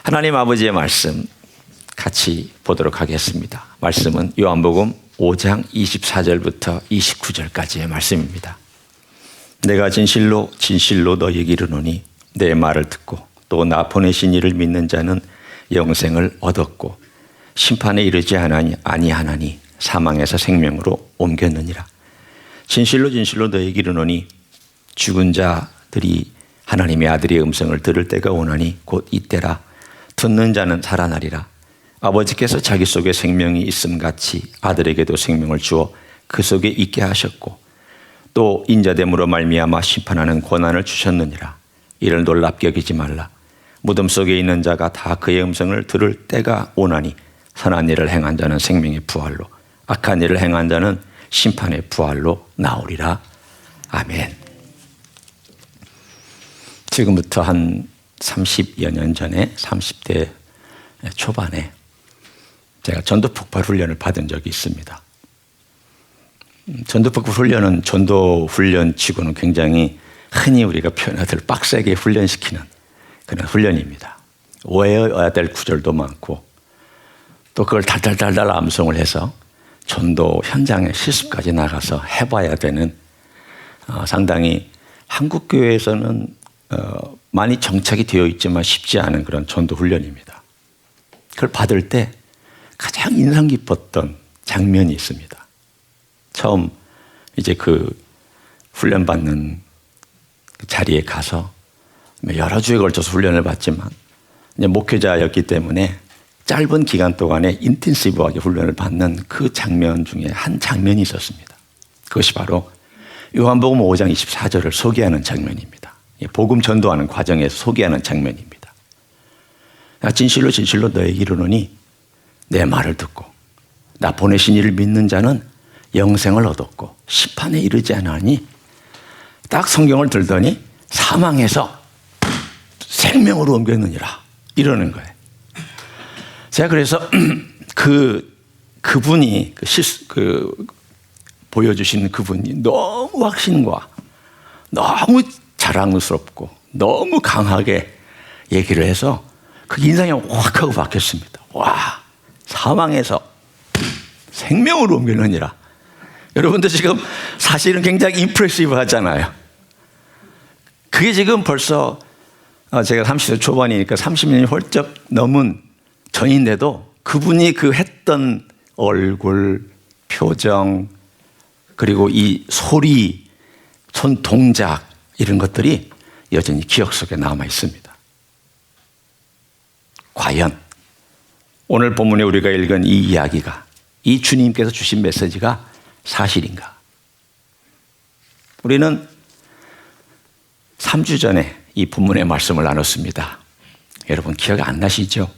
하나님 아버지의 말씀 같이 보도록 하겠습니다. 말씀은 요한복음 5장 24절부터 29절까지의 말씀입니다. 내가 진실로 진실로 너희에게 이르노니 내 말을 듣고 또 나 보내신 이를 믿는 자는 영생을 얻었고 심판에 이르지 아니하나니 사망에서 생명으로 옮겼느니라. 진실로 진실로 너희에게 이르노니 죽은 자들이 하나님의 아들의 음성을 들을 때가 오나니 곧 이때라. 듣는 자는 살아나리라. 아버지께서 자기 속에 생명이 있음같이 아들에게도 생명을 주어 그 속에 있게 하셨고 또 인자됨으로 말미암아 심판하는 권한을 주셨느니라. 이를 놀랍게 여기지 말라. 무덤 속에 있는 자가 다 그의 음성을 들을 때가 오나니 선한 일을 행한 자는 생명의 부활로 악한 일을 행한 자는 심판의 부활로 나오리라. 아멘. 지금부터 한 30여 년 전에 30대 초반에 제가 전도폭발 훈련을 받은 적이 있습니다. 전도폭발 훈련은 전도훈련 치고는 굉장히 흔히 우리가 표현하듯 빡세게 훈련시키는 그런 훈련입니다. 외워야 될 구절도 많고 또 그걸 달달달달 암송을 해서 전도 현장에 실습까지 나가서 해봐야 되는 상당히 한국 교회에서는 많이 정착이 되어 있지만 쉽지 않은 그런 전도 훈련입니다. 그걸 받을 때 가장 인상 깊었던 장면이 있습니다. 처음 이제 그 훈련 받는 그 자리에 가서 여러 주에 걸쳐서 훈련을 받지만 이제 목회자였기 때문에 짧은 기간 동안에 인텐시브하게 훈련을 받는 그 장면 중에 한 장면이 있었습니다. 그것이 바로 요한복음 5장 24절을 소개하는 장면입니다. 복음 전도하는 과정에서 소개하는 장면입니다. 진실로 진실로 너에게 이르노니 내 말을 듣고 나 보내신 이를 믿는 자는 영생을 얻었고 심판에 이르지 않으니 딱 성경을 들더니 사망에서 생명으로 옮겼느니라 이러는 거예요. 제가 그래서 그분이 보여주시는 그분이 너무 확신과 너무 자랑스럽고 너무 강하게 얘기를 해서 그 인상이 확 하고 바뀌었습니다. 와, 사망에서 생명으로 옮겼느니라. 여러분들 지금 사실은 굉장히 임프레시브 하잖아요. 그게 지금 벌써 제가 30대 초반이니까 30년이 훌쩍 넘은 전인데도 그분이 그 했던 얼굴, 표정, 그리고 이 소리, 손 동작 이런 것들이 여전히 기억 속에 남아 있습니다. 과연 오늘 본문에 우리가 읽은 이 이야기가 이 주님께서 주신 메시지가 사실인가? 우리는 3주 전에 이 본문의 말씀을 나눴습니다. 여러분 기억 안 나시죠?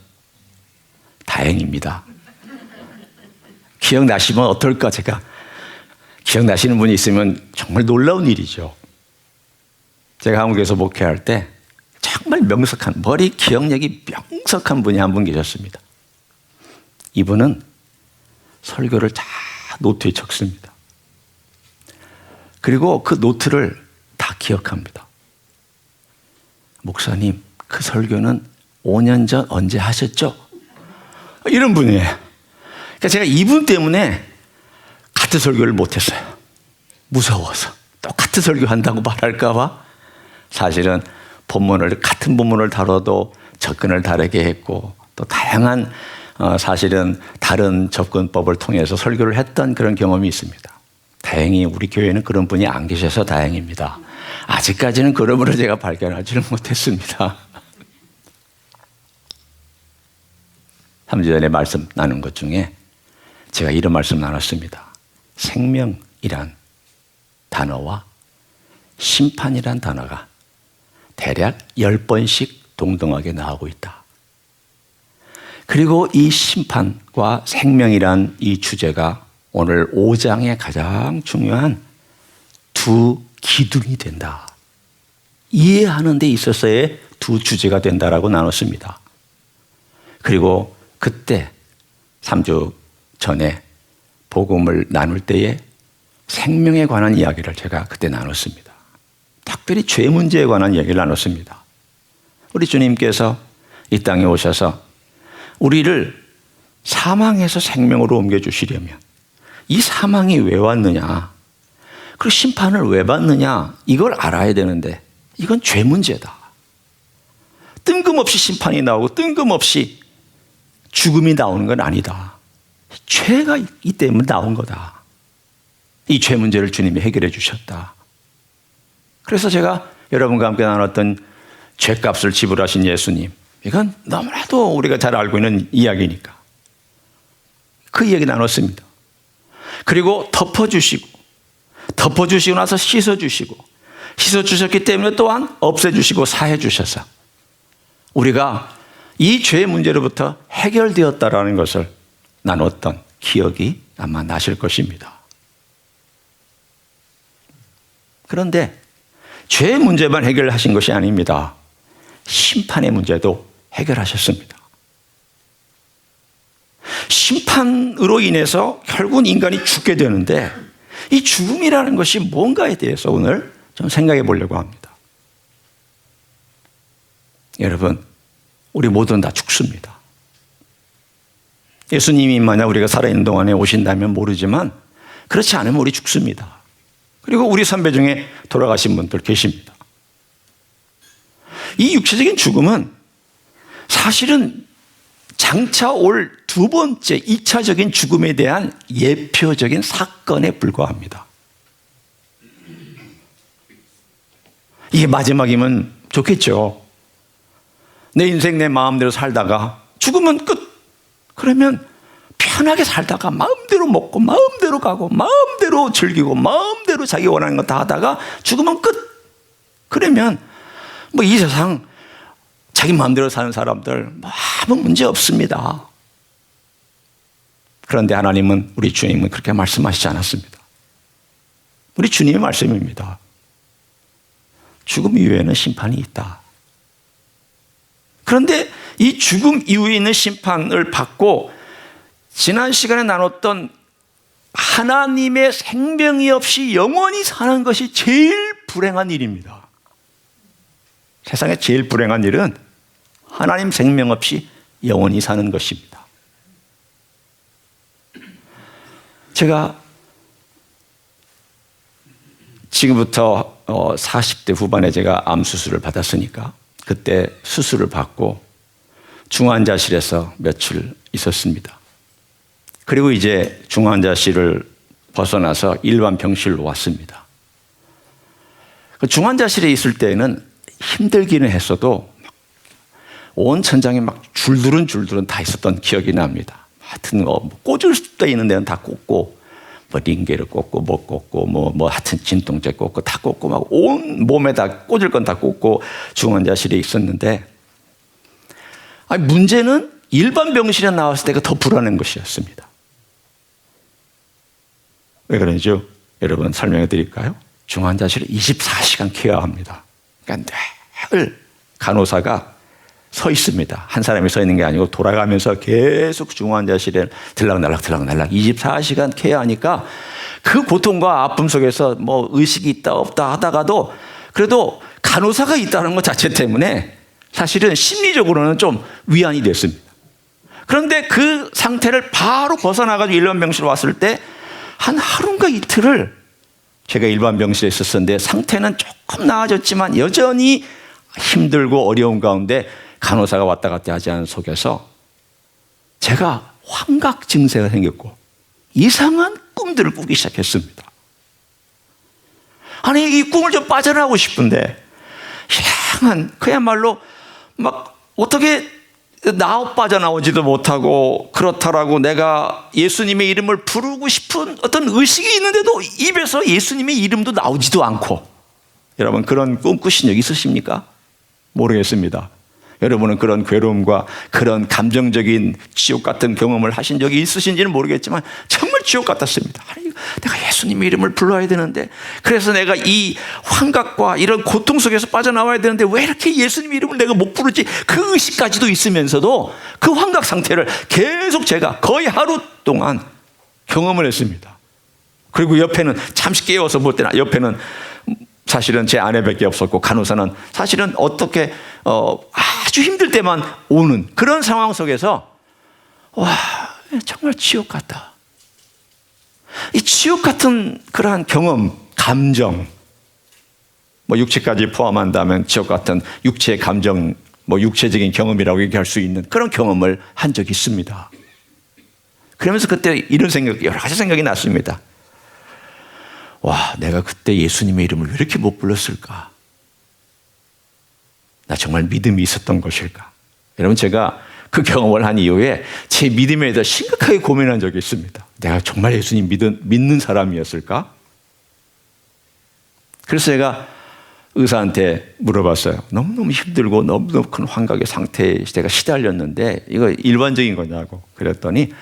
다행입니다. 기억나시면 어떨까? 제가 기억나시는 분이 있으면 정말 놀라운 일이죠. 제가 한국에서 목회할 때 정말 명석한, 머리 기억력이 명석한 분이 한 분 계셨습니다. 이분은 설교를 다 노트에 적습니다. 그리고 그 노트를 다 기억합니다. 목사님, 그 설교는 5년 전 언제 하셨죠? 이런 분이에요. 그러니까 제가 이분 때문에 같은 설교를 못했어요. 무서워서. 똑같은 설교한다고 말할까 봐. 사실은 같은 본문을 다뤄도 접근을 다르게 했고 또 다양한 사실은 다른 접근법을 통해서 설교를 했던 그런 경험이 있습니다. 다행히 우리 교회는 그런 분이 안 계셔서 다행입니다. 아직까지는 그런 분을 제가 발견하지를 못했습니다. 3주 전에 말씀 나눈 것 중에 제가 이런 말씀 나눴습니다. 생명이란 단어와 심판이란 단어가 대략 10번씩 동등하게 나오고 있다. 그리고 이 심판과 생명이란 이 주제가 오늘 5장의 가장 중요한 두 기둥이 된다. 이해하는 데 있어서의 두 주제가 된다라고 나눴습니다. 그리고 그때 3주 전에 복음을 나눌 때에 생명에 관한 이야기를 제가 그때 나눴습니다. 특별히 죄 문제에 관한 이야기를 나눴습니다. 우리 주님께서 이 땅에 오셔서 우리를 사망에서 생명으로 옮겨주시려면 이 사망이 왜 왔느냐, 그리고 심판을 왜 받느냐, 이걸 알아야 되는데 이건 죄 문제다. 뜬금없이 심판이 나오고 뜬금없이 죽음이 나오는 건 아니다. 죄가 있기 때문에 나온 거다. 이 죄 문제를 주님이 해결해 주셨다. 그래서 제가 여러분과 함께 나눴던 죄값을 지불하신 예수님, 이건 너무나도 우리가 잘 알고 있는 이야기니까 그 이야기 나눴습니다. 그리고 덮어주시고 나서 씻어주셨기 때문에 또한 없애주시고 사해주셔서 우리가 이 죄의 문제로부터 해결되었다라는 것을 나눴던 기억이 아마 나실 것입니다. 그런데 죄의 문제만 해결하신 것이 아닙니다. 심판의 문제도 해결하셨습니다. 심판으로 인해서 결국은 인간이 죽게 되는데 이 죽음이라는 것이 뭔가에 대해서 오늘 좀 생각해 보려고 합니다. 여러분, 우리 모두는 다 죽습니다. 예수님이 만약 우리가 살아있는 동안에 오신다면 모르지만 그렇지 않으면 우리 죽습니다. 그리고 우리 선배 중에 돌아가신 분들 계십니다. 이 육체적인 죽음은 사실은 장차 올 두 번째 2차적인 죽음에 대한 예표적인 사건에 불과합니다. 이게 마지막이면 좋겠죠. 내 인생 내 마음대로 살다가 죽으면 끝. 그러면 편하게 살다가 마음대로 먹고 마음대로 가고 마음대로 즐기고 마음대로 자기 원하는 거 다 하다가 죽으면 끝. 그러면 뭐 이 세상 자기 마음대로 사는 사람들 뭐 아무 문제 없습니다. 그런데 하나님은, 우리 주님은 그렇게 말씀하시지 않았습니다. 우리 주님의 말씀입니다. 죽음 이후에는 심판이 있다. 그런데 이 죽음 이후에 있는 심판을 받고 지난 시간에 나눴던 하나님의 생명이 없이 영원히 사는 것이 제일 불행한 일입니다. 세상에 제일 불행한 일은 하나님 생명 없이 영원히 사는 것입니다. 제가 지금부터 40대 후반에 제가 암 수술을 받았으니까 그때 수술을 받고 중환자실에서 며칠 있었습니다. 그리고 이제 중환자실을 벗어나서 일반 병실로 왔습니다. 그 중환자실에 있을 때는 힘들기는 했어도 온 천장에 막 줄들은 다 있었던 기억이 납니다. 하여튼 꽂을 수 있는 데는 다 꽂고, 뭐 링게를 꽂고, 뭐 꽂고, 뭐 하여튼 진통제 꽂고, 다 꽂고, 막 온 몸에 다 꽂을 건 다 꽂고 중환자실에 있었는데, 아니 문제는 일반 병실에 나왔을 때가 더 불안한 것이었습니다. 왜 그런지요? 여러분 설명해 드릴까요? 중환자실에 24시간 케어합니다. 그러니까 늘 간호사가 서 있습니다. 한 사람이 서 있는 게 아니고 돌아가면서 계속 중환자실에 들락날락 24시간 케어하니까 그 고통과 아픔 속에서 뭐 의식이 있다 없다 하다가도 그래도 간호사가 있다는 것 자체 때문에 사실은 심리적으로는 좀 위안이 됐습니다. 그런데 그 상태를 바로 벗어나가지고 일반 병실로 왔을 때 한 하루인가 이틀을 제가 일반 병실에 있었는데 상태는 조금 나아졌지만 여전히 힘들고 어려운 가운데 간호사가 왔다 갔다 하지 않은 속에서 제가 환각 증세가 생겼고 이상한 꿈들을 꾸기 시작했습니다. 아니 이 꿈을 좀 빠져나가고 싶은데 이상한, 그야말로 막 어떻게 빠져나오지도 못하고 그렇다라고 내가 예수님의 이름을 부르고 싶은 어떤 의식이 있는데도 입에서 예수님의 이름도 나오지도 않고. 여러분 그런 꿈 꾸신 적 있으십니까? 모르겠습니다. 여러분은 그런 괴로움과 그런 감정적인 지옥 같은 경험을 하신 적이 있으신지는 모르겠지만 정말 지옥 같았습니다. 아니, 내가 예수님의 이름을 불러야 되는데, 그래서 내가 이 환각과 이런 고통 속에서 빠져나와야 되는데 왜 이렇게 예수님의 이름을 내가 못 부르지? 그 의식까지도 있으면서도 그 환각 상태를 계속 제가 거의 하루 동안 경험을 했습니다. 그리고 옆에는 잠시 깨워서 볼 때는 옆에는 사실은 제 아내밖에 없었고 간호사는 사실은 어떻게 아주 힘들 때만 오는 그런 상황 속에서 와, 정말 지옥 같다. 이 지옥 같은 그러한 경험, 감정, 뭐 육체까지 포함한다면 지옥 같은 육체의 감정, 뭐 육체적인 경험이라고 얘기할 수 있는 그런 경험을 한 적이 있습니다. 그러면서 그때 이런 생각, 여러 가지 생각이 났습니다. 와, 내가 그때 예수님의 이름을 왜 이렇게 못 불렀을까? 나 정말 믿음이 있었던 것일까? 여러분, 제가 그 경험을 한 이후에 제 믿음에 대해 심각하게 고민한 적이 있습니다. 내가 정말 예수님 믿는 사람이었을까? 그래서 제가 의사한테 물어봤어요. 너무너무 힘들고 너무너무 큰 환각의 상태에 제가 시달렸는데 이거 일반적인 거냐고. 그랬더니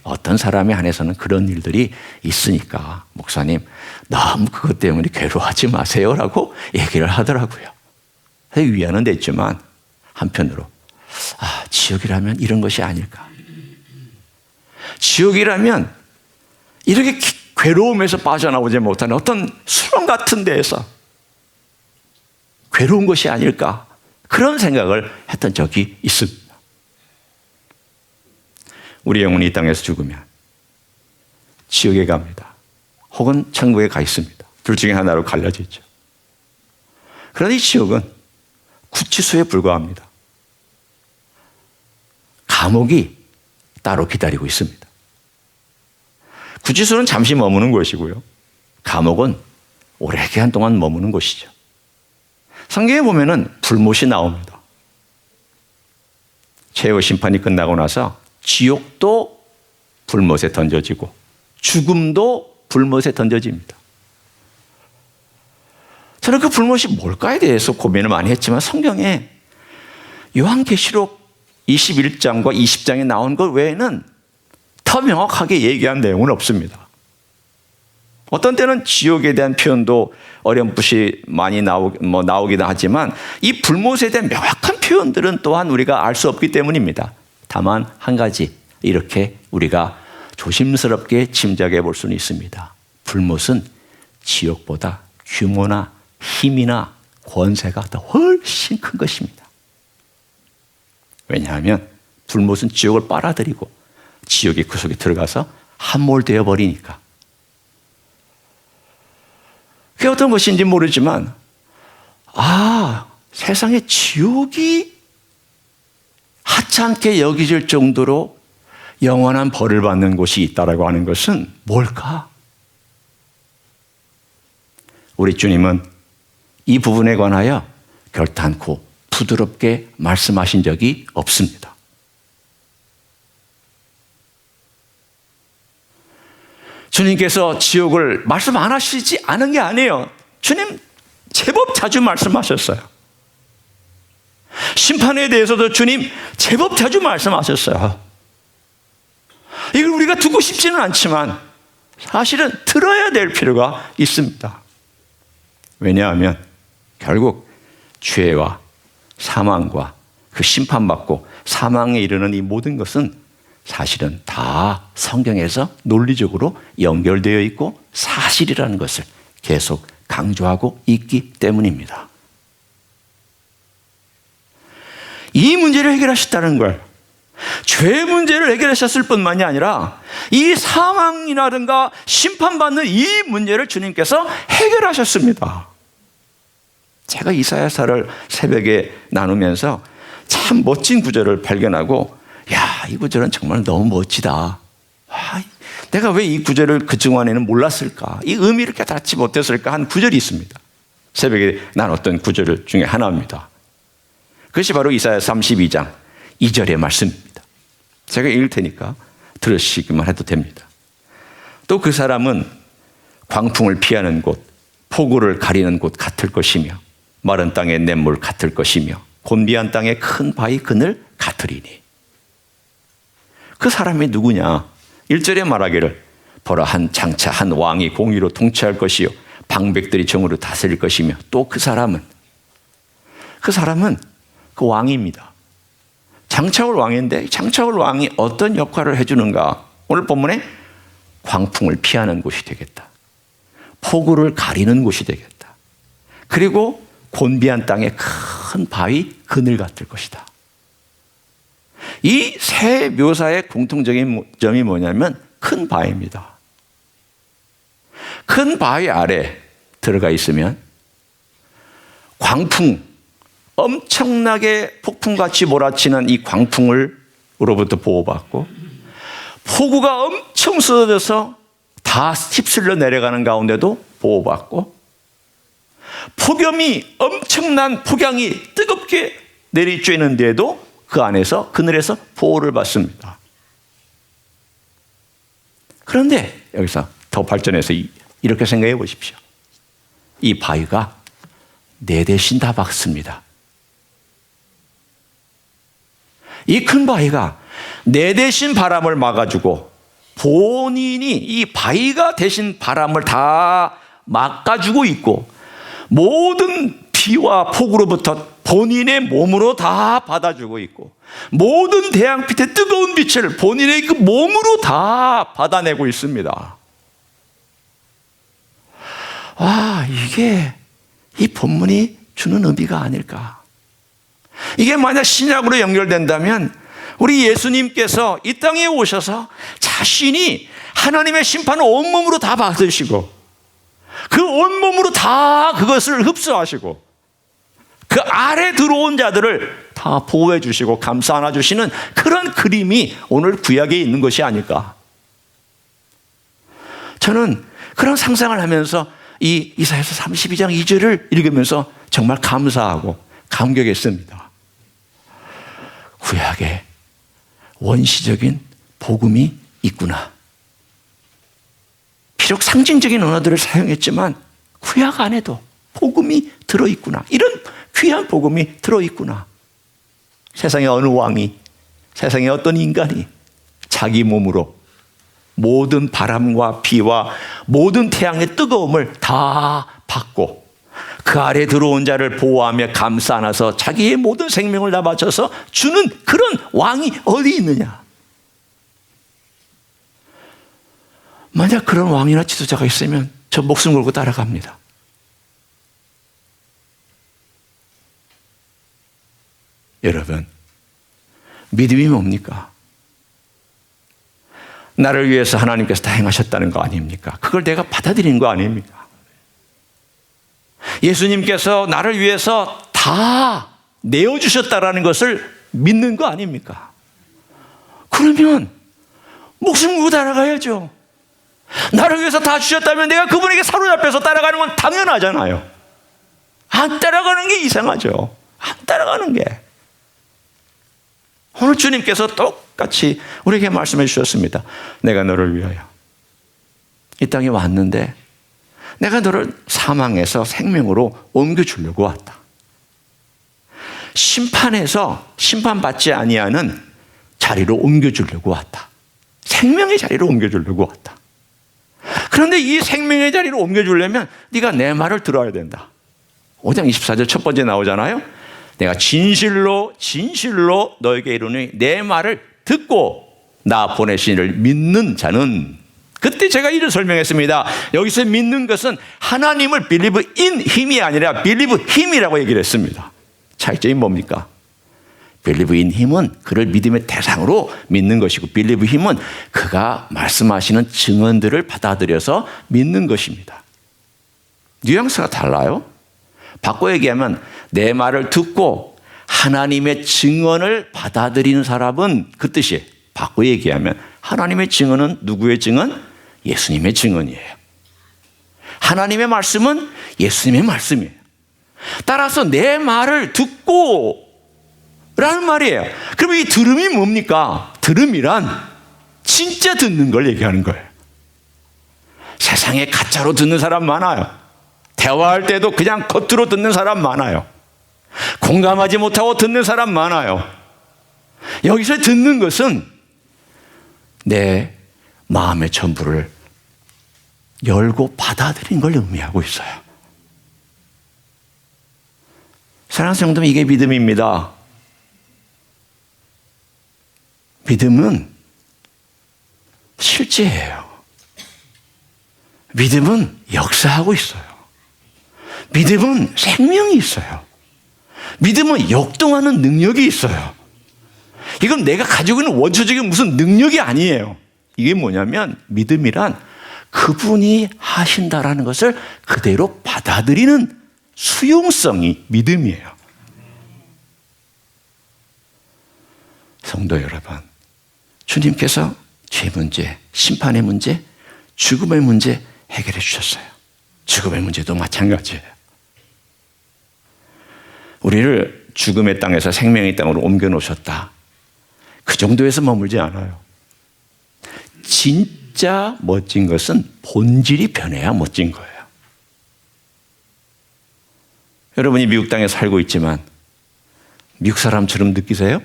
어떤 사람에 한해서는 그런 일들이 있으니까 목사님 너무 그것 때문에 괴로워하지 마세요라고 얘기를 하더라고요. 위안은 됐지만 한편으로 지옥이라면 이런 것이 아닐까. 지옥이라면 이렇게 괴로움에서 빠져나오지 못하는 어떤 수렁 같은 데에서 괴로운 것이 아닐까. 그런 생각을 했던 적이 있습니다. 우리 영혼이 이 땅에서 죽으면 지옥에 갑니다. 혹은 천국에 가 있습니다. 둘 중에 하나로 갈려져 있죠. 그런데 이 지옥은 구치소에 불과합니다. 감옥이 따로 기다리고 있습니다. 구치소는 잠시 머무는 곳이고요. 감옥은 오래 기간 동안 머무는 곳이죠. 성경에 보면은 불못이 나옵니다. 최후 심판이 끝나고 나서 지옥도 불못에 던져지고 죽음도 불못에 던져집니다. 저는 그 불못이 뭘까에 대해서 고민을 많이 했지만 성경에 요한계시록 21장과 20장에 나온 것 외에는 더 명확하게 얘기한 내용은 없습니다. 어떤 때는 지옥에 대한 표현도 어렴풋이 많이 나오기도 하지만 이 불못에 대한 명확한 표현들은 또한 우리가 알 수 없기 때문입니다. 다만 한 가지 이렇게 우리가 조심스럽게 짐작해 볼 수는 있습니다. 불못은 지옥보다 규모나 힘이나 권세가 더 훨씬 큰 것입니다. 왜냐하면 불못은 지옥을 빨아들이고 지옥이 그 속에 들어가서 함몰되어 버리니까. 그게 어떤 것인지 모르지만 세상에 지옥이 하찮게 여겨질 정도로 영원한 벌을 받는 곳이 있다라고 하는 것은 뭘까? 우리 주님은 이 부분에 관하여 결단코 부드럽게 말씀하신 적이 없습니다. 주님께서 지옥을 말씀 안 하시지 않은 게 아니에요. 주님 제법 자주 말씀하셨어요. 심판에 대해서도 주님 제법 자주 말씀하셨어요. 이걸 우리가 듣고 싶지는 않지만 사실은 들어야 될 필요가 있습니다. 왜냐하면 결국 죄와 사망과 그 심판받고 사망에 이르는 이 모든 것은 사실은 다 성경에서 논리적으로 연결되어 있고 사실이라는 것을 계속 강조하고 있기 때문입니다. 이 문제를 해결하셨다는 걸, 죄 문제를 해결하셨을 뿐만이 아니라 이 사망이라든가 심판받는 이 문제를 주님께서 해결하셨습니다. 제가 이사야서를 새벽에 나누면서 참 멋진 구절을 발견하고 이 구절은 정말 너무 멋지다. 내가 왜 이 구절을 그동안에는 몰랐을까? 이 의미를 깨닫지 못했을까? 한 구절이 있습니다. 새벽에 나눴던 구절 중에 하나입니다. 그것이 바로 이사야 32장 2절의 말씀입니다. 제가 읽을 테니까 들으시기만 해도 됩니다. 또 그 사람은 광풍을 피하는 곳, 폭우를 가리는 곳 같을 것이며 마른 땅의 냇물 같을 것이며 곤비한 땅의 큰 바위 그늘 같으리니. 그 사람이 누구냐? 1절에 말하기를 보라 한 장차 한 왕이 공의로 통치할 것이요 방백들이 정으로 다스릴 것이며 또 그 사람은 그 왕입니다. 장차올 왕인데 장차올 왕이 어떤 역할을 해주는가? 오늘 본문에 광풍을 피하는 곳이 되겠다. 폭우를 가리는 곳이 되겠다. 그리고 곤비한 땅에 큰 바위 그늘 같을 것이다. 이 세 묘사의 공통적인 점이 뭐냐면 큰 바위입니다. 큰 바위 아래 들어가 있으면 광풍, 엄청나게 폭풍같이 몰아치는 이 광풍으로부터 보호받고 폭우가 엄청 쏟아져서 다 휩쓸려 내려가는 가운데도 보호받고 폭염이 엄청난 폭양이 뜨겁게 내리쬐는데도 그 안에서 그늘에서 보호를 받습니다. 그런데 여기서 더 발전해서 이렇게 생각해 보십시오. 이 바위가 내 대신 다 박습니다. 이 큰 바위가 내 대신 바람을 막아주고 본인이 이 바위가 대신 바람을 다 막아주고 있고 모든 비와 폭우로부터 본인의 몸으로 다 받아주고 있고 모든 태양빛의 뜨거운 빛을 본인의 그 몸으로 다 받아내고 있습니다. 와, 이게 이 본문이 주는 의미가 아닐까. 이게 만약 신약으로 연결된다면 우리 예수님께서 이 땅에 오셔서 자신이 하나님의 심판을 온몸으로 다 받으시고 그 온몸으로 다 그것을 흡수하시고 그 아래 들어온 자들을 다 보호해 주시고 감싸 안아 주시는 그런 그림이 오늘 구약에 있는 것이 아닐까. 저는 그런 상상을 하면서 이 이사야서 32장 2절을 읽으면서 정말 감사하고 감격했습니다. 구약에 원시적인 복음이 있구나. 비록 상징적인 언어들을 사용했지만 구약 안에도 복음이 들어있구나. 이런 귀한 복음이 들어있구나. 세상에 어느 왕이, 세상에 어떤 인간이 자기 몸으로 모든 바람과 비와 모든 태양의 뜨거움을 다 받고 그 아래 들어온 자를 보호하며 감싸 안아서 자기의 모든 생명을 다 바쳐서 주는 그런 왕이 어디 있느냐. 만약 그런 왕이나 지도자가 있으면 저 목숨 걸고 따라갑니다. 여러분, 믿음이 뭡니까? 나를 위해서 하나님께서 다 행하셨다는 거 아닙니까? 그걸 내가 받아들이는 거 아닙니까? 예수님께서 나를 위해서 다 내어주셨다라는 것을 믿는 거 아닙니까? 그러면 목숨 걸고 따라가야죠. 나를 위해서 다 주셨다면 내가 그분에게 사로잡혀서 따라가는 건 당연하잖아요. 안 따라가는 게 이상하죠. 안 따라가는 게. 오늘 주님께서 똑같이 우리에게 말씀해 주셨습니다. 내가 너를 위하여 이 땅에 왔는데 내가 너를 사망에서 생명으로 옮겨주려고 왔다. 심판에서 심판받지 아니하는 자리로 옮겨주려고 왔다. 생명의 자리로 옮겨주려고 왔다. 그런데 이 생명의 자리로 옮겨주려면 네가 내 말을 들어야 된다. 5장 24절 첫 번째 나오잖아요. 내가 진실로 너에게 이르노니 내 말을 듣고 나 보내신 이를 믿는 자는, 그때 제가 이를 설명했습니다. 여기서 믿는 것은 하나님을 believe in him이 아니라 believe him이라고 얘기를 했습니다. 차이점이 뭡니까? believe in him은 그를 믿음의 대상으로 믿는 것이고 believe him은 그가 말씀하시는 증언들을 받아들여서 믿는 것입니다. 뉘앙스가 달라요. 바꿔 얘기하면 내 말을 듣고 하나님의 증언을 받아들이는 사람은 그 뜻이에요. 바꿔 얘기하면 하나님의 증언은 누구의 증언? 예수님의 증언이에요. 하나님의 말씀은 예수님의 말씀이에요. 따라서 내 말을 듣고 라는 말이에요. 그러면 이 들음이 뭡니까? 들음이란 진짜 듣는 걸 얘기하는 거예요. 세상에 가짜로 듣는 사람 많아요. 대화할 때도 그냥 겉으로 듣는 사람 많아요. 공감하지 못하고 듣는 사람 많아요. 여기서 듣는 것은 내 마음의 전부를 열고 받아들인 걸 의미하고 있어요. 사랑하는 성도, 이게 믿음입니다. 믿음은 실제예요. 믿음은 역사하고 있어요. 믿음은 생명이 있어요. 믿음은 역동하는 능력이 있어요. 이건 내가 가지고 있는 원초적인 무슨 능력이 아니에요. 이게 뭐냐면 믿음이란 그분이 하신다라는 것을 그대로 받아들이는 수용성이 믿음이에요. 성도 여러분, 주님께서 죄 문제, 심판의 문제, 죽음의 문제 해결해 주셨어요. 죽음의 문제도 마찬가지예요. 우리를 죽음의 땅에서 생명의 땅으로 옮겨 놓으셨다. 그 정도에서 머물지 않아요. 진짜 멋진 것은 본질이 변해야 멋진 거예요. 여러분이 미국 땅에 살고 있지만 미국 사람처럼 느끼세요?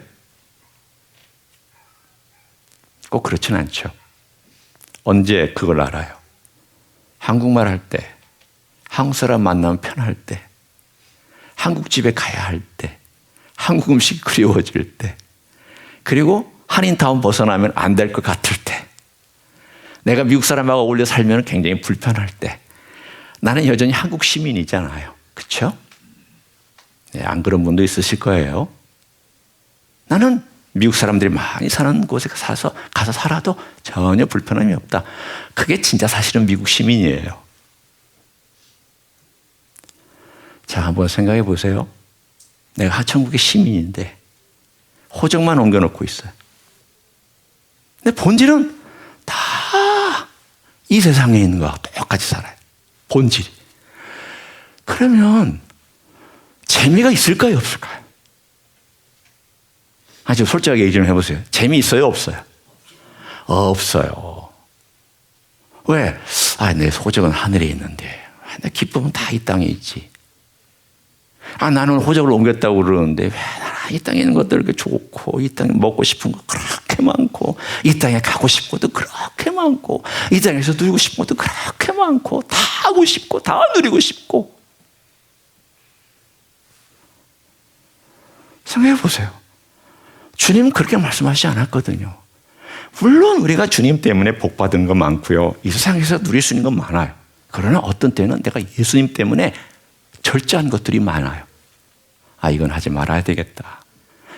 꼭 그렇진 않죠. 언제 그걸 알아요? 한국말 할 때, 한국 사람 만나면 편할 때, 한국 집에 가야 할 때, 한국 음식 그리워질 때, 그리고 한인타운 벗어나면 안 될 것 같을 때, 내가 미국 사람하고 어울려 살면 굉장히 불편할 때, 나는 여전히 한국 시민이잖아요. 그렇죠? 네, 안 그런 분도 있으실 거예요. 나는 미국 사람들이 많이 사는 곳에 가서 살아도 전혀 불편함이 없다. 그게 진짜 사실은 미국 시민이에요. 자, 한번 생각해 보세요. 내가 하천국의 시민인데 호적만 옮겨놓고 있어요. 근데 본질은 다 이 세상에 있는 거하고 똑같이 살아요. 본질이. 그러면 재미가 있을까요, 없을까요? 아주 솔직하게 얘기 좀 해보세요. 재미있어요, 없어요? 없어요. 왜? 내 호적은 하늘에 있는데, 내 기쁨은 다 이 땅에 있지. 나는 호적을 옮겼다고 그러는데, 왜 나는 이 땅에 있는 것들 이렇게 좋고, 이 땅에 먹고 싶은 거 그렇게 많고, 이 땅에 가고 싶은 것도 그렇게 많고, 이 땅에서 누리고 싶은 것도 그렇게 많고, 다 하고 싶고, 다 누리고 싶고. 생각해 보세요. 주님은 그렇게 말씀하시지 않았거든요. 물론 우리가 주님 때문에 복받은 거 많고요. 이 세상에서 누릴 수 있는 건 많아요. 그러나 어떤 때는 내가 예수님 때문에 절제한 것들이 많아요. 이건 하지 말아야 되겠다.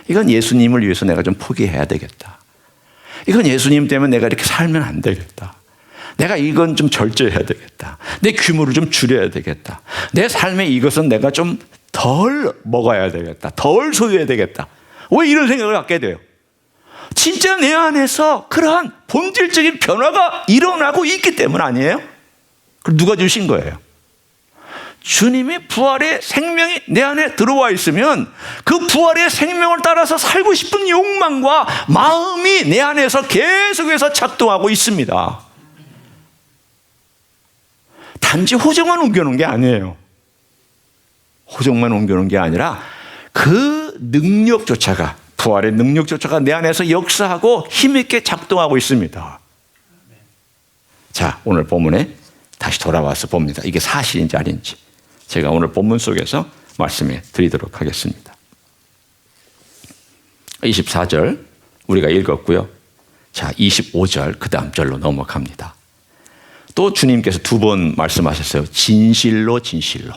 이건 예수님을 위해서 내가 좀 포기해야 되겠다. 이건 예수님 때문에 내가 이렇게 살면 안 되겠다. 내가 이건 좀 절제해야 되겠다. 내 규모를 좀 줄여야 되겠다. 내 삶에 이것은 내가 좀 덜 먹어야 되겠다. 덜 소유해야 되겠다. 왜 이런 생각을 갖게 돼요? 진짜 내 안에서 그러한 본질적인 변화가 일어나고 있기 때문 아니에요? 그럼 누가 주신 거예요? 주님의 부활의 생명이 내 안에 들어와 있으면 그 부활의 생명을 따라서 살고 싶은 욕망과 마음이 내 안에서 계속해서 작동하고 있습니다. 단지 호적만 옮겨놓은 게 아니에요. 호적만 옮겨놓은 게 아니라 그 능력조차가, 부활의 능력조차가 내 안에서 역사하고 힘있게 작동하고 있습니다. 자, 오늘 본문에 다시 돌아와서 봅니다. 이게 사실인지 아닌지 제가 오늘 본문 속에서 말씀해 드리도록 하겠습니다. 24절 우리가 읽었고요. 자, 25절 그 다음 절로 넘어갑니다. 또 주님께서 두 번 말씀하셨어요. 진실로 진실로.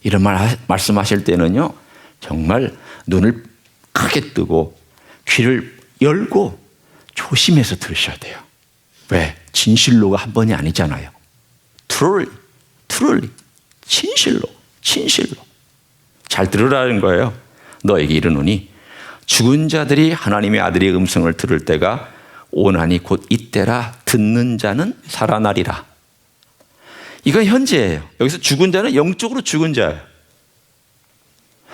이런 말씀하실 때는요, 정말 눈을 크게 뜨고 귀를 열고 조심해서 들으셔야 돼요. 왜? 진실로가 한 번이 아니잖아요. truly, 진실로. 잘 들으라는 거예요. 너에게 이르노니 죽은 자들이 하나님의 아들의 음성을 들을 때가 오나니 곧 이때라. 듣는 자는 살아나리라. 이건 현재예요. 여기서 죽은 자는 영적으로 죽은 자예요.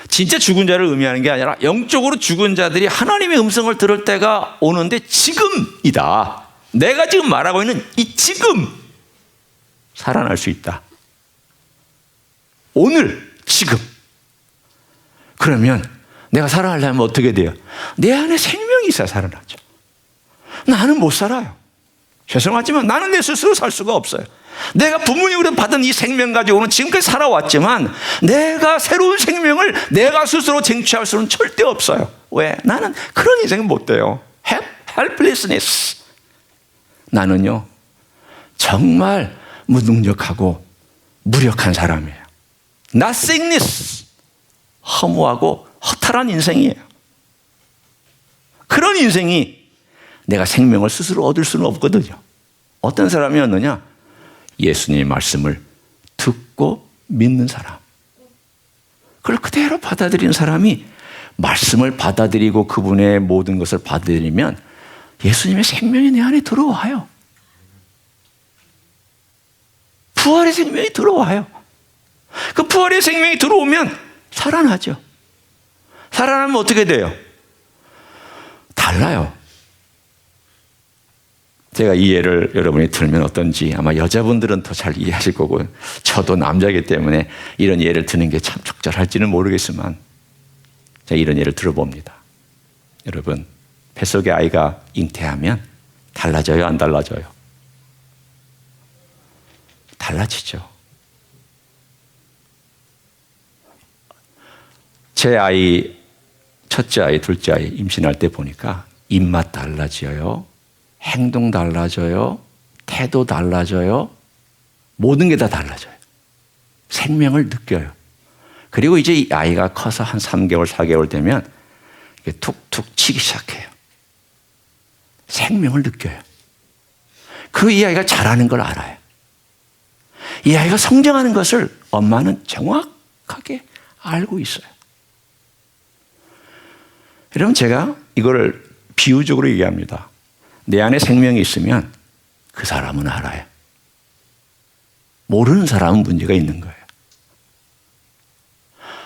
진짜 죽은 자를 의미하는 게 아니라 영적으로 죽은 자들이 하나님의 음성을 들을 때가 오는데 지금이다. 내가 지금 말하고 있는 이 지금 살아날 수 있다. 오늘, 지금. 그러면 내가 살아나려면 어떻게 돼요? 내 안에 생명이 있어야 살아나죠. 나는 못 살아요. 죄송하지만 나는 내 스스로 살 수가 없어요. 내가 부모님으로 받은 이 생명 가지고는 지금까지 살아왔지만 내가 새로운 생명을 내가 스스로 쟁취할 수는 절대 없어요. 왜? 나는 그런 인생은 못 돼요. helplessness. 나는요, 정말 무능력하고 무력한 사람이에요. nothingness, 허무하고 허탈한 인생이에요. 그런 인생이 내가 생명을 스스로 얻을 수는 없거든요. 어떤 사람이었느냐? 예수님의 말씀을 듣고 믿는 사람. 그걸 그대로 받아들인 사람이 말씀을 받아들이고 그분의 모든 것을 받아들이면 예수님의 생명이 내 안에 들어와요. 부활의 생명이 들어와요. 그 부활의 생명이 들어오면 살아나죠. 살아나면 어떻게 돼요? 달라요. 제가 이 예를 여러분이 들으면 어떤지 아마 여자분들은 더 잘 이해하실 거고, 저도 남자이기 때문에 이런 예를 드는 게 참 적절할지는 모르겠지만 제가 이런 예를 들어봅니다. 여러분, 뱃속에 아이가 잉태하면 달라져요, 안 달라져요? 달라지죠. 제 아이, 첫째 아이, 둘째 아이 임신할 때 보니까 입맛 달라져요, 행동 달라져요, 태도 달라져요, 모든 게 다 달라져요. 생명을 느껴요. 그리고 이제 이 아이가 커서 한 3개월, 4개월 되면 툭툭 치기 시작해요. 생명을 느껴요. 그리고 이 아이가 잘하는 걸 알아요. 이 아이가 성장하는 것을 엄마는 정확하게 알고 있어요. 여러분, 제가 이거를 비유적으로 얘기합니다. 내 안에 생명이 있으면 그 사람은 알아요. 모르는 사람은 문제가 있는 거예요.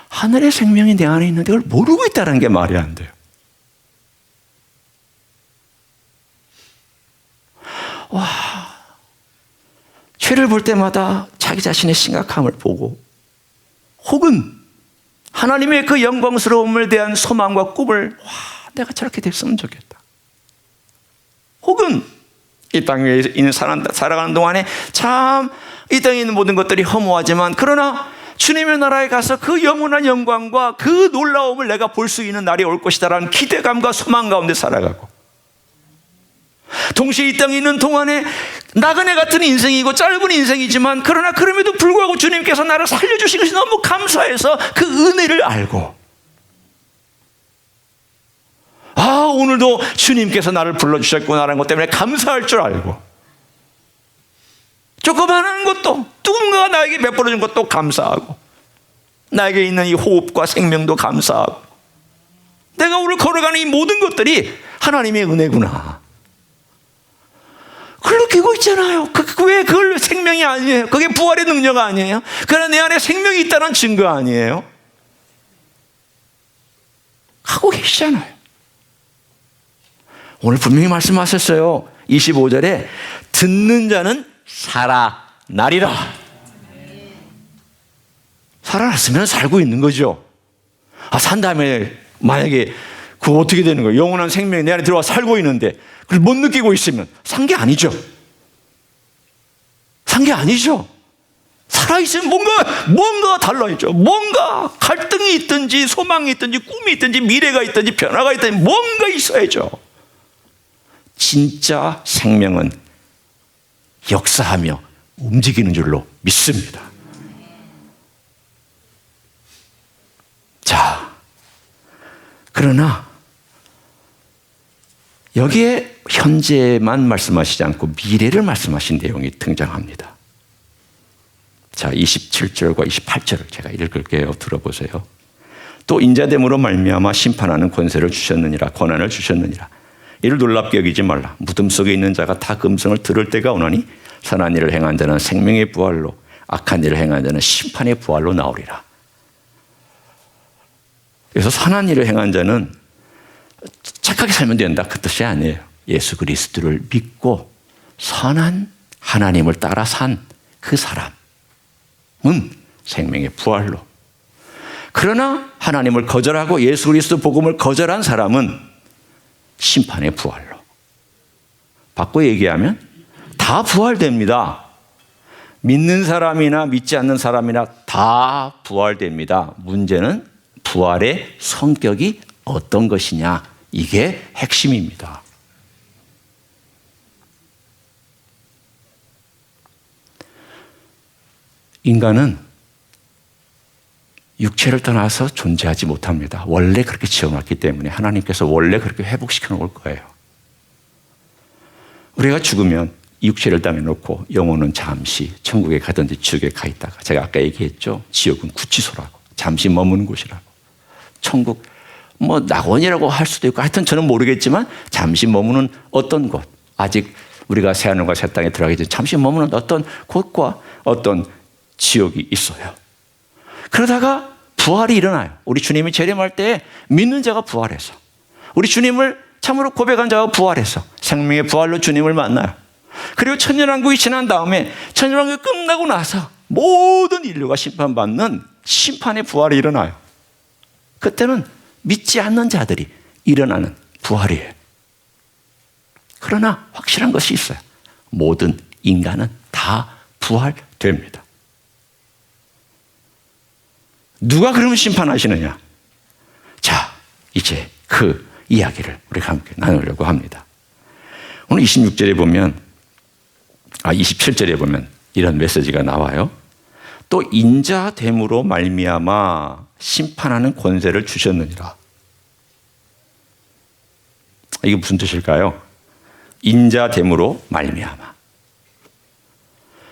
하늘의 생명이 내 안에 있는데 그걸 모르고 있다는 게 말이 안 돼요. 와, 죄를 볼 때마다 자기 자신의 심각함을 보고, 혹은 하나님의 그 영광스러움을 대한 소망과 꿈을, 와, 내가 저렇게 됐으면 좋겠다. 혹은 이 땅 위에 있는 살아가는 동안에 참 이 땅에 있는 모든 것들이 허무하지만, 그러나 주님의 나라에 가서 그 영원한 영광과 그 놀라움을 내가 볼 수 있는 날이 올 것이다라는 기대감과 소망 가운데 살아가고, 동시에 이 땅에 있는 동안에 나그네 같은 인생이고 짧은 인생이지만, 그러나 그럼에도 불구하고 주님께서 나를 살려주신 것이 너무 감사해서 그 은혜를 알고, 아, 오늘도 주님께서 나를 불러주셨구나라는 것 때문에 감사할 줄 알고, 조그마한 것도 누군가가 나에게 베풀어준 것도 감사하고, 나에게 있는 이 호흡과 생명도 감사하고, 내가 오늘 걸어가는 이 모든 것들이 하나님의 은혜구나, 그걸 느끼고 있잖아요. 왜 그걸 생명이 아니에요? 그게 부활의 능력 아니에요? 그러나 내 안에 생명이 있다는 증거 아니에요? 하고 계시잖아요. 오늘 분명히 말씀하셨어요. 25절에 듣는 자는 살아나리라. 살아났으면 살고 있는 거죠. 아, 산 다음에 만약에 그거 어떻게 되는 거예요? 영원한 생명이 내 안에 들어와 살고 있는데 그걸 못 느끼고 있으면 산 게 아니죠. 산 게 아니죠. 살아있으면 뭔가 달라있죠. 뭔가 갈등이 있든지 소망이 있든지 꿈이 있든지 미래가 있든지 변화가 있든지 뭔가 있어야죠. 진짜 생명은 역사하며 움직이는 줄로 믿습니다. 자, 그러나 여기에 현재만 말씀하시지 않고 미래를 말씀하신 내용이 등장합니다. 자, 27절과 28절을 제가 읽을게요. 들어보세요. 또 인자됨으로 말미암아 심판하는 권세를 주셨느니라, 권한을 주셨느니라. 이를 놀랍게 여기지 말라. 무덤 속에 있는 자가 다 금성을 들을 때가 오나니 선한 일을 행한 자는 생명의 부활로, 악한 일을 행한 자는 심판의 부활로 나오리라. 그래서 선한 일을 행한 자는 착하게 살면 된다, 그 뜻이 아니에요. 예수 그리스도를 믿고 선한 하나님을 따라 산 그 사람은 생명의 부활로, 그러나 하나님을 거절하고 예수 그리스도 복음을 거절한 사람은 심판의 부활로. 바꿔 얘기하면 다 부활됩니다. 믿는 사람이나 믿지 않는 사람이나 다 부활됩니다. 문제는 부활의 성격이 어떤 것이냐, 이게 핵심입니다. 인간은 육체를 떠나서 존재하지 못합니다. 원래 그렇게 지어놨기 때문에 하나님께서 원래 그렇게 회복시켜 놓을 거예요. 우리가 죽으면 육체를 땅에 놓고 영혼은 잠시 천국에 가든지 지옥에 가 있다가, 제가 아까 얘기했죠. 지옥은 구치소라고, 잠시 머무는 곳이라고. 천국 뭐 낙원이라고 할 수도 있고, 하여튼 저는 모르겠지만 잠시 머무는 어떤 곳, 아직 우리가 새하늘과 새 땅에 들어가기 전에 잠시 머무는 어떤 곳과 어떤 지옥이 있어요. 그러다가 부활이 일어나요. 우리 주님이 재림할 때 믿는 자가 부활해서, 우리 주님을 참으로 고백한 자가 부활해서 생명의 부활로 주님을 만나요. 그리고 천년왕국이 지난 다음에, 천년왕국이 끝나고 나서 모든 인류가 심판받는 심판의 부활이 일어나요. 그때는 믿지 않는 자들이 일어나는 부활이에요. 그러나 확실한 것이 있어요. 모든 인간은 다 부활됩니다. 누가 그러면 심판하시느냐? 자, 이제 그 이야기를 우리가 함께 나누려고 합니다. 오늘 26절에 보면, 27절에 보면 이런 메시지가 나와요. 또 인자됨으로 말미암아 심판하는 권세를 주셨느니라. 이게 무슨 뜻일까요? 인자됨으로 말미암아.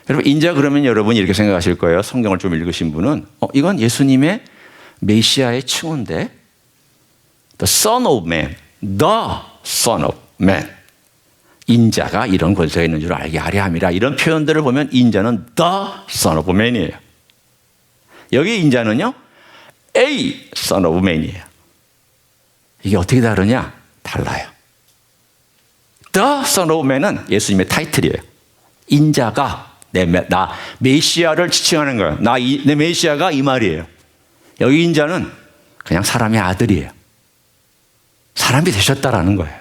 여러분, 인자 그러면 여러분이 이렇게 생각하실 거예요. 성경을 좀 읽으신 분은 이건 예수님의 메시아의 칭호인데, The Son of Man, The Son of Man. 인자가 이런 권세가 있는 줄 알게 하려 함이라. 이런 표현들을 보면 인자는 The Son of Man이에요. 여기 인자는요, A Son of Man이에요. 이게 어떻게 다르냐? 달라요. The Son of Man은 예수님의 타이틀이에요. 인자가 나 메시아를 지칭하는 거예요. 내 메시아가 이 말이에요. 여기 인자는 그냥 사람의 아들이에요. 사람이 되셨다라는 거예요.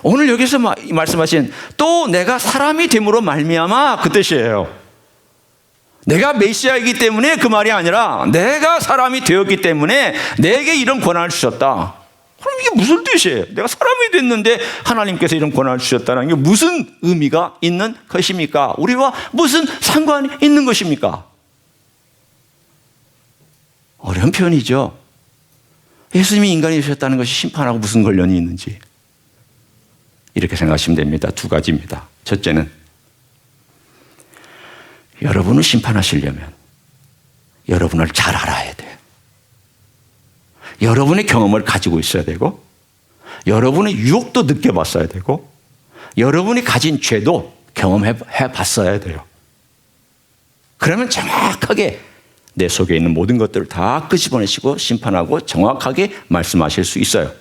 오늘 여기서 말씀하신 또 내가 사람이 됨으로 말미암아, 그 뜻이에요. 내가 메시아이기 때문에 그 말이 아니라 내가 사람이 되었기 때문에 내게 이런 권한을 주셨다. 그럼 이게 무슨 뜻이에요? 내가 사람이 됐는데 하나님께서 이런 권한을 주셨다는 게 무슨 의미가 있는 것입니까? 우리와 무슨 상관이 있는 것입니까? 어려운 표현이죠. 예수님이 인간이 되셨다는 것이 심판하고 무슨 관련이 있는지 이렇게 생각하시면 됩니다. 두 가지입니다. 첫째는, 여러분을 심판하시려면 여러분을 잘 알아야 돼요. 여러분의 경험을 가지고 있어야 되고, 여러분의 유혹도 느껴봤어야 되고, 여러분이 가진 죄도 경험해 봤어야 돼요. 그러면 정확하게 내 속에 있는 모든 것들을 다 끄집어내시고 심판하고 정확하게 말씀하실 수 있어요.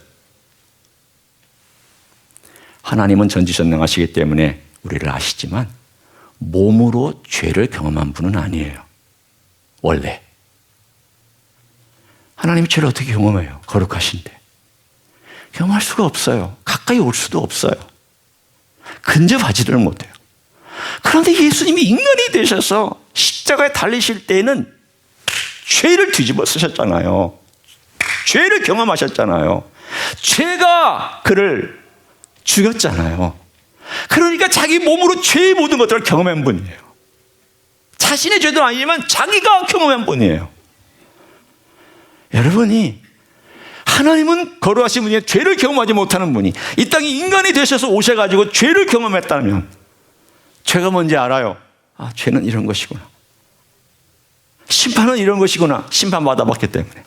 하나님은 전지전능하시기 때문에 우리를 아시지만 몸으로 죄를 경험한 분은 아니에요. 원래 하나님이 죄를 어떻게 경험해요? 거룩하신데 경험할 수가 없어요. 가까이 올 수도 없어요. 근접하지를 못해요. 그런데 예수님이 인간이 되셔서 십자가에 달리실 때에는 죄를 뒤집어 쓰셨잖아요. 죄를 경험하셨잖아요. 죄가 그를 죽였잖아요. 그러니까 자기 몸으로 죄의 모든 것들을 경험한 분이에요. 자신의 죄도 아니지만 자기가 경험한 분이에요. 여러분이, 하나님은 거룩하신 분이 죄를 경험하지 못하는 분이 이 땅에 인간이 되셔서 오셔가지고 죄를 경험했다면, 죄가 뭔지 알아요. 죄는 이런 것이구나. 심판은 이런 것이구나. 심판받아봤기 때문에.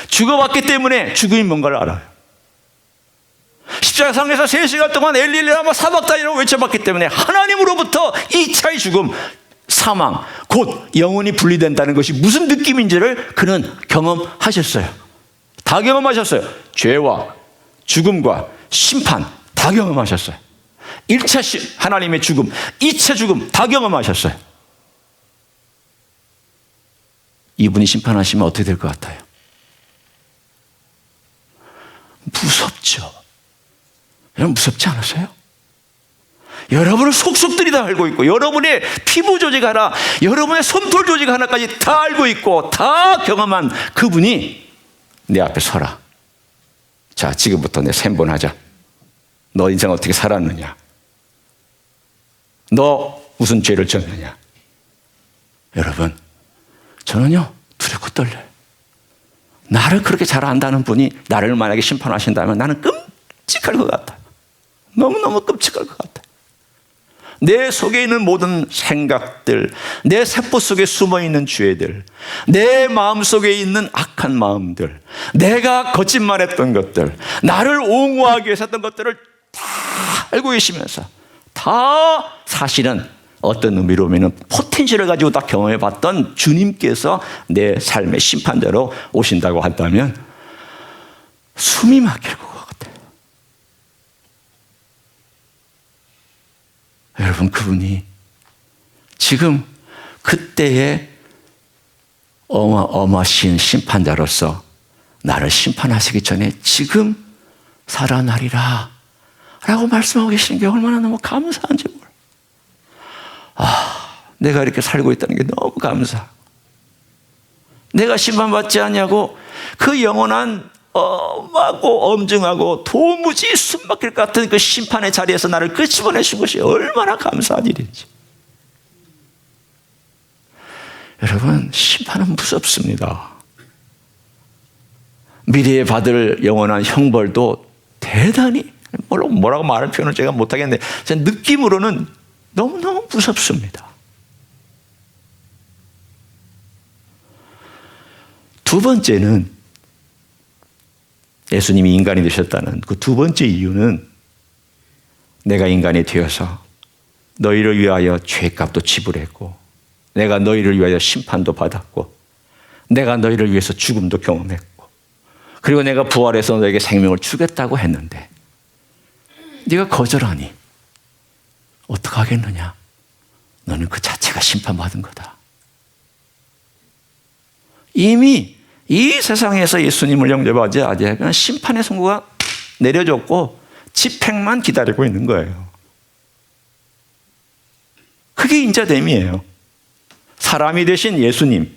죽어봤기 때문에 죽음이 뭔가를 알아요. 십자가상에서 3시간 동안 엘리 라마 사박다니라고 외쳐봤기 때문에 하나님으로부터 2차의 죽음, 사망, 곧 영혼이 분리된다는 것이 무슨 느낌인지를 그는 경험하셨어요. 다 경험하셨어요. 죄와 죽음과 심판 다 경험하셨어요. 1차 하나님의 죽음, 2차 죽음 다 경험하셨어요. 이분이 심판하시면 어떻게 될 것 같아요? 무섭죠. 여러분, 무섭지 않으세요? 여러분을 속속들이 다 알고 있고, 여러분의 피부 조직 하나, 여러분의 손톱 조직 하나까지 다 알고 있고 다 경험한 그분이 내 앞에 서라. 자, 지금부터 내 3번 하자. 너 인생 어떻게 살았느냐? 너 무슨 죄를 졌느냐? 여러분, 저는요, 두렵고 떨려요. 나를 그렇게 잘 안다는 분이 나를 만약에 심판하신다면 나는 끔찍할 것 같아요. 너무너무 끔찍할 것 같아요. 내 속에 있는 모든 생각들, 내 세포 속에 숨어있는 죄들, 내 마음속에 있는 악한 마음들, 내가 거짓말했던 것들, 나를 옹호하기 위해서 했던 것들을 다 알고 계시면서 다 사실은 어떤 의미로 보면 포텐셜을 가지고 다 경험해봤던 주님께서 내 삶의 심판자로 오신다고 한다면 숨이 막힐 것 같아요. 여러분, 그분이 지금 그때의 어마어마신 심판자로서 나를 심판하시기 전에 지금 살아나리라 라고 말씀하고 계시는 게 얼마나 너무 감사한지 몰라요. 내가 이렇게 살고 있다는 게 너무 감사하고, 내가 심판받지 않냐고 그 영원한 엄하고 엄중하고 도무지 숨막힐 것 같은 그 심판의 자리에서 나를 끄집어내신 것이 얼마나 감사한 일인지. 여러분, 심판은 무섭습니다. 미래에 받을 영원한 형벌도 대단히, 뭐라고 말할 표현을 제가 못하겠는데 제 느낌으로는 너무너무 무섭습니다. 두 번째는, 예수님이 인간이 되셨다는 그 두 번째 이유는 내가 인간이 되어서 너희를 위하여 죄값도 지불했고, 내가 너희를 위하여 심판도 받았고, 내가 너희를 위해서 죽음도 경험했고, 그리고 내가 부활해서 너에게 생명을 주겠다고 했는데 네가 거절하니 어떡하겠느냐? 너는 그 자체가 심판받은 거다. 이미 이 세상에서 예수님을 영접하지 그냥 심판의 선고가 내려졌고 집행만 기다리고 있는 거예요. 그게 인자됨이에요. 사람이 되신 예수님이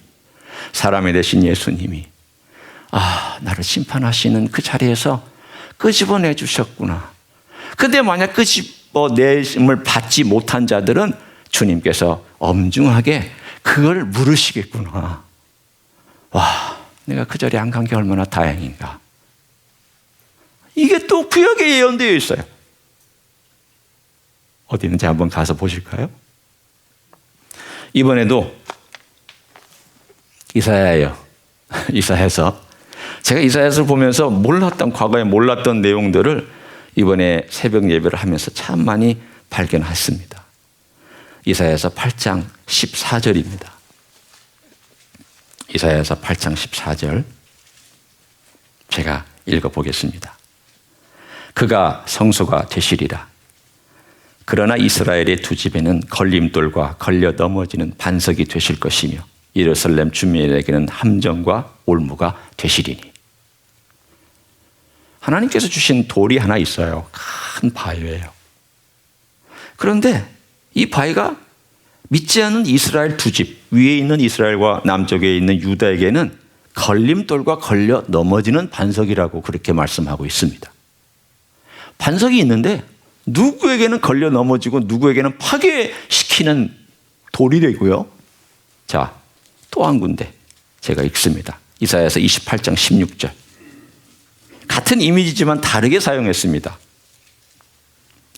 나를 심판하시는 그 자리에서 끄집어내 주셨구나. 근데 만약 끄집어내심을 받지 못한 자들은 주님께서 엄중하게 그걸 물으시겠구나. 와, 내가 그 자리에 안 간 게 얼마나 다행인가. 이게 또 구약에 예언되어 있어요. 어디 있는지 한번 가서 보실까요? 이번에도 이사야예요. 이사야서 제가 이사야서를 보면서 과거에 몰랐던 내용들을 이번에 새벽 예배를 하면서 참 많이 발견했습니다. 이사야서 8장 14절입니다. 이사야서 8장 14절 제가 읽어보겠습니다. 그가 성소가 되시리라. 그러나 이스라엘의 두 집에는 걸림돌과 걸려 넘어지는 반석이 되실 것이며 예루살렘 주민에게는 함정과 올무가 되시리니. 하나님께서 주신 돌이 하나 있어요. 큰 바위예요. 그런데 이 바위가 믿지 않는 이스라엘 두 집, 위에 있는 이스라엘과 남쪽에 있는 유다에게는 걸림돌과 걸려 넘어지는 반석이라고 그렇게 말씀하고 있습니다. 반석이 있는데 누구에게는 걸려 넘어지고 누구에게는 파괴시키는 돌이 되고요. 자, 또 한 군데 제가 읽습니다. 이사야서 28장 16절. 같은 이미지지만 다르게 사용했습니다.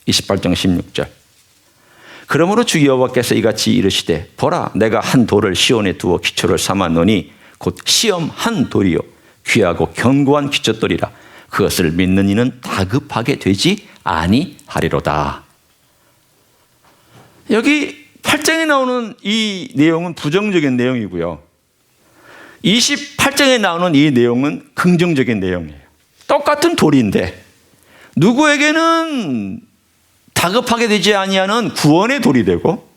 28장 16절. 그러므로 주 여호와께서 이같이 이르시되 보라, 내가 한 돌을 시온에 두어 기초를 삼았노니 곧 시험 한 돌이요 귀하고 견고한 기초돌이라. 그것을 믿는 이는 다급하게 되지 아니하리로다. 여기 8장에 나오는 이 내용은 부정적인 내용이고요. 28장에 나오는 이 내용은 긍정적인 내용이에요. 똑같은 돌인데 누구에게는 다급하게 되지 아니하는 구원의 돌이 되고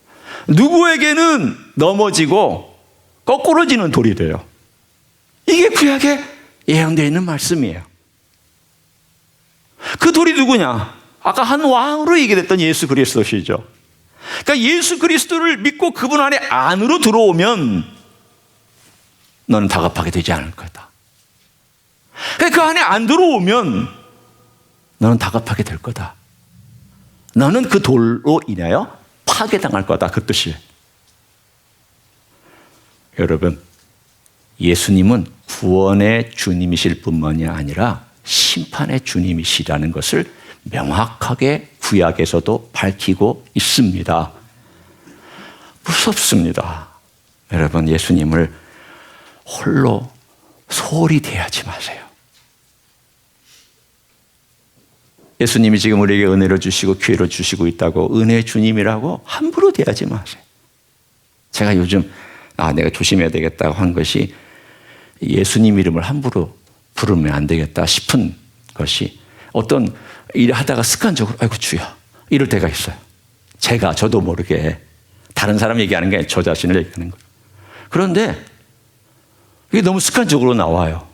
누구에게는 넘어지고 거꾸러지는 돌이 돼요. 이게 구약에 예언되어 있는 말씀이에요. 그 돌이 누구냐? 아까 한 왕으로 얘기했던 예수 그리스도시죠. 그러니까 예수 그리스도를 믿고 그분 안으로 들어오면 너는 다급하게 되지 않을 거다. 그러니까 그 안에 안 들어오면 너는 다급하게 될 거다. 너는 그 돌로 인하여 파괴당할 거다. 그 뜻이에요. 여러분, 예수님은 구원의 주님이실 뿐만이 아니라 심판의 주님이시라는 것을 명확하게 구약에서도 밝히고 있습니다. 무섭습니다. 여러분, 예수님을 홀로 소홀히 대하지 마세요. 예수님이 지금 우리에게 은혜를 주시고 기회를 주시고 있다고 은혜의 주님이라고 함부로 대하지 마세요. 제가 요즘 내가 조심해야 되겠다고 한 것이 예수님 이름을 함부로 부르면 안 되겠다 싶은 것이 어떤 일을 하다가 습관적으로 아이고 주여 이럴 때가 있어요. 저도 모르게 다른 사람 얘기하는 게 아니라 저 자신을 얘기하는 거예요. 그런데 이게 너무 습관적으로 나와요.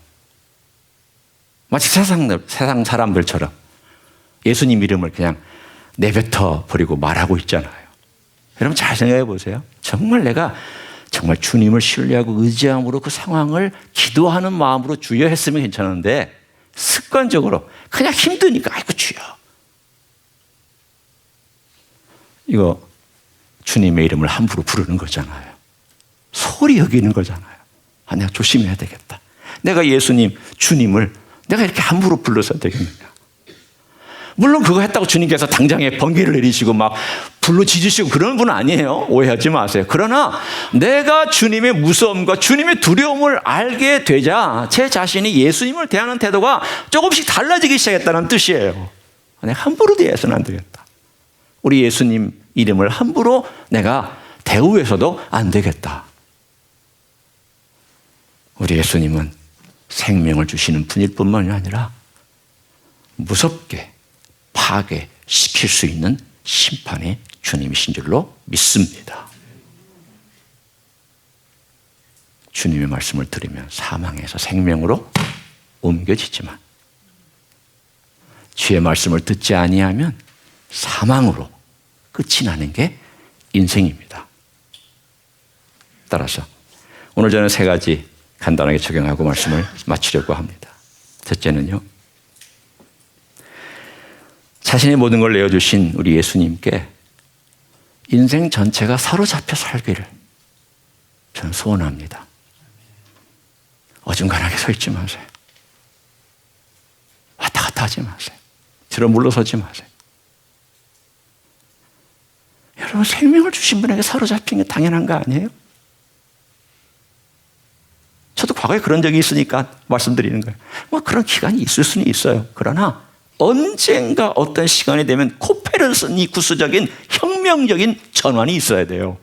마치 세상 사람들처럼 예수님 이름을 그냥 내뱉어 버리고 말하고 있잖아요. 여러분 잘 생각해 보세요. 정말 내가 정말 주님을 신뢰하고 의지함으로 그 상황을 기도하는 마음으로 주여 했으면 괜찮은데 습관적으로 그냥 힘드니까 아이고 주여. 이거 주님의 이름을 함부로 부르는 거잖아요. 소홀히 여기는 거잖아요. 내가 조심해야 되겠다. 내가 예수님, 주님을 내가 이렇게 함부로 불러서 되겠느냐. 물론 그거 했다고 주님께서 당장에 번개를 내리시고 막 불로 지지시고 그런 분은 아니에요. 오해하지 마세요. 그러나 내가 주님의 무서움과 주님의 두려움을 알게 되자 제 자신이 예수님을 대하는 태도가 조금씩 달라지기 시작했다는 뜻이에요. 내가 함부로 대해서는 안 되겠다. 우리 예수님 이름을 함부로 내가 대우해서도 안 되겠다. 우리 예수님은 생명을 주시는 분일 뿐만이 아니라 무섭게 파괴시킬 수 있는 심판의 주님이신 줄로 믿습니다. 주님의 말씀을 들으면 사망에서 생명으로 옮겨지지만 주의 말씀을 듣지 아니하면 사망으로 끝이 나는 게 인생입니다. 따라서 오늘 저는 3가지 간단하게 적용하고 말씀을 마치려고 합니다. 첫째는요, 자신의 모든 걸 내어주신 우리 예수님께 인생 전체가 사로잡혀 살기를 저는 소원합니다. 어중간하게 서 있지 마세요. 왔다 갔다 하지 마세요. 뒤로 물러서지 마세요. 여러분, 생명을 주신 분에게 사로잡힌 게 당연한 거 아니에요? 저도 과거에 그런 적이 있으니까 말씀드리는 거예요. 그런 기간이 있을 수는 있어요. 그러나 언젠가 어떤 시간이 되면 코페르니쿠스적인 혁명적인 전환이 있어야 돼요.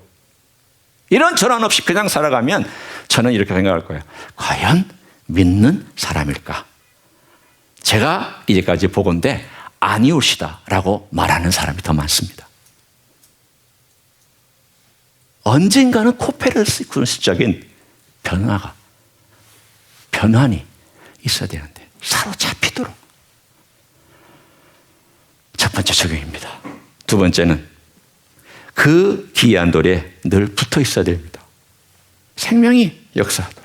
이런 전환 없이 그냥 살아가면 저는 이렇게 생각할 거예요. 과연 믿는 사람일까? 제가 이제까지 보건대 아니올시다 라고 말하는 사람이 더 많습니다. 언젠가는 코페르니쿠스적인 변환이 있어야 되는데 사로잡히도록. 첫 번째 적용입니다. 두 번째는 그 기이한 돌에 늘 붙어 있어야 됩니다. 생명이 역사하도록.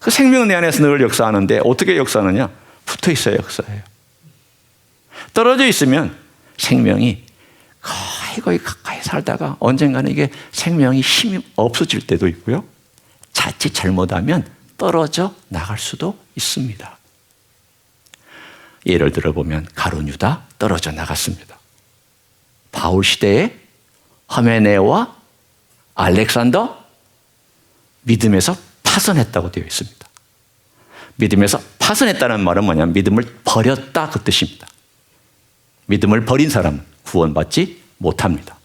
그 생명은 내 안에서 늘 역사하는데 어떻게 역사하느냐? 붙어 있어야 역사해요. 떨어져 있으면 생명이 거의 가까이 살다가 언젠가는 이게 생명이 힘이 없어질 때도 있고요. 자칫 잘못하면 떨어져 나갈 수도 있습니다. 예를 들어보면 가룟 유다 떨어져 나갔습니다. 바울 시대에 하메네와 알렉산더 믿음에서 파선했다고 되어 있습니다. 믿음에서 파선했다는 말은 뭐냐면 믿음을 버렸다 그 뜻입니다. 믿음을 버린 사람은 구원받지 못합니다.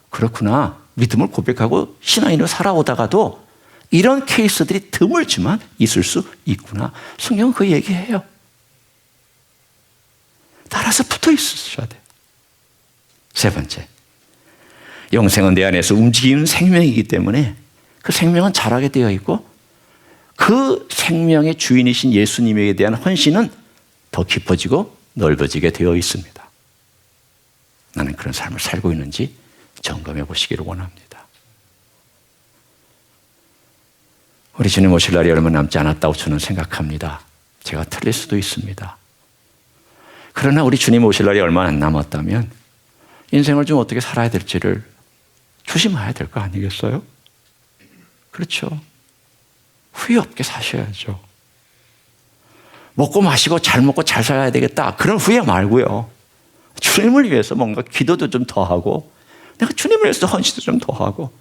그렇구나. 믿음을 고백하고 신앙인으로 살아오다가도 이런 케이스들이 드물지만 있을 수 있구나. 성경은 그 얘기해요. 따라서 붙어 있으셔야 돼요. 세 번째, 영생은 내 안에서 움직이는 생명이기 때문에 그 생명은 자라게 되어 있고 그 생명의 주인이신 예수님에 대한 헌신은 더 깊어지고 넓어지게 되어 있습니다. 나는 그런 삶을 살고 있는지 점검해 보시기를 원합니다. 우리 주님 오실 날이 얼마 남지 않았다고 저는 생각합니다. 제가 틀릴 수도 있습니다. 그러나 우리 주님 오실 날이 얼마 안 남았다면 인생을 좀 어떻게 살아야 될지를 조심해야 될 거 아니겠어요? 그렇죠. 후회 없게 사셔야죠. 먹고 마시고 잘 먹고 잘 살아야 되겠다. 그런 후회 말고요. 주님을 위해서 뭔가 기도도 좀 더 하고, 내가 주님을 위해서 헌신도 좀 더 하고,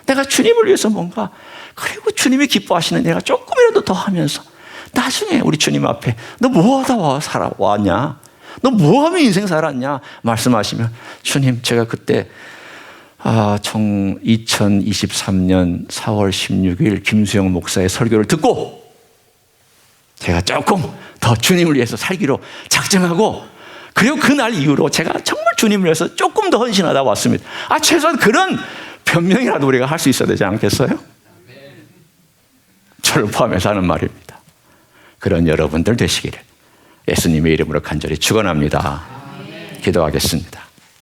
내가 주님을 위해서 뭔가, 그리고 주님이 기뻐하시는 내가 조금이라도 더 하면서 나중에 우리 주님 앞에 너 뭐하다 살아왔냐? 너 뭐하면 인생 살았냐? 말씀하시면, 주님 제가 그때 2023년 4월 16일 김수영 목사의 설교를 듣고 제가 조금 더 주님을 위해서 살기로 작정하고, 그리고 그날 이후로 제가 정말 주님을 위해서 조금 더 헌신하다 왔습니다. 최소한 그런 변명이라도 우리가 할 수 있어야 되지 않겠어요? 저를 포함해서 하는 말입니다. 그런 여러분들 되시기를 예수님의 이름으로 간절히 축원합니다. 기도하겠습니다.